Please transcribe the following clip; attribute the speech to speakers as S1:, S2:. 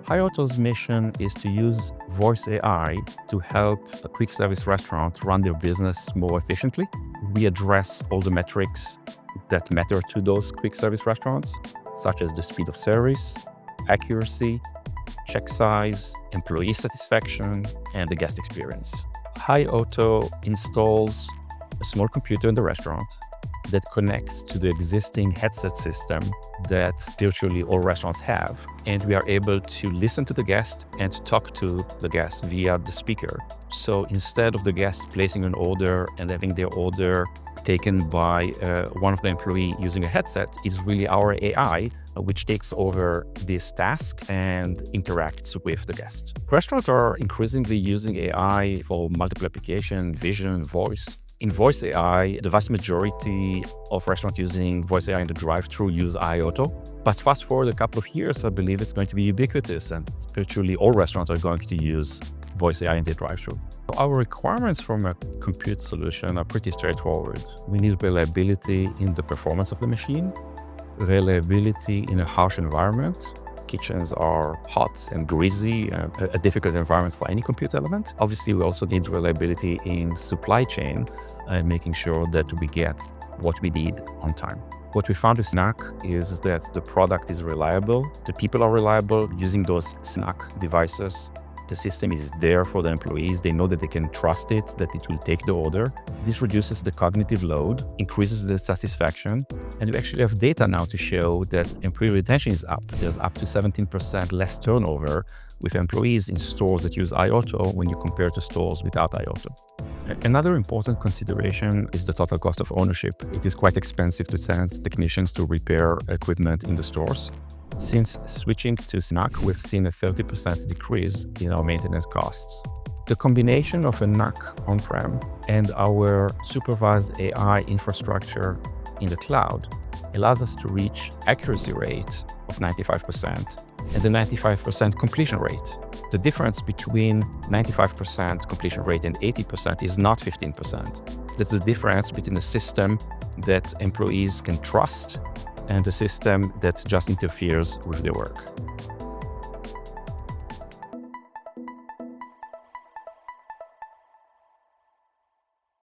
S1: HiAuto's mission is to use voice AI to help a quick service restaurant run their business more efficiently. We address all the metrics that matter to those quick service restaurants, such as the speed of service, accuracy, check size, employee satisfaction, and the guest experience. HiAuto installs a small computer in the restaurant that connects to the existing headset system that virtually all restaurants have. And we are able to listen to the guest and talk to the guest via the speaker. So instead of the guest placing an order and having their order taken by one of the employees using a headset, is really our AI, which takes over this task and interacts with the guest. Restaurants are increasingly using AI for multiple applications, vision, voice. In voice AI, the vast majority of restaurants using voice AI in the drive-thru use HiAuto. But fast forward a couple of years, I believe it's going to be ubiquitous, and virtually all restaurants are going to use voice AI in the drive-thru. Our requirements from a compute solution are pretty straightforward. We need reliability in the performance of the machine, reliability in a harsh environment. Kitchens are hot and greasy, a difficult environment for any compute element. Obviously, we also need reliability in supply chain and making sure that we get what we need on time. What we found with SNUC is that the product is reliable, the people are reliable using those SNUC devices. The system is there for the employees. They know that they can trust it, that it will take the order. This reduces the cognitive load, increases the satisfaction, and we actually have data now to show that employee retention is up. There's up to 17% less turnover with employees in stores that use HiAuto when you compare to stores without HiAuto. Another important consideration is the total cost of ownership. It is quite expensive to send technicians to repair equipment in the stores. Since switching to SNUC, we've seen a 30% decrease in our maintenance costs. The combination of a NUC on-prem and our supervised AI infrastructure in the cloud allows us to reach accuracy rate of 95% and the 95% completion rate. The difference between 95% completion rate and 80% is not 15%. That's the difference between a system that employees can trust and a system that just interferes with their work.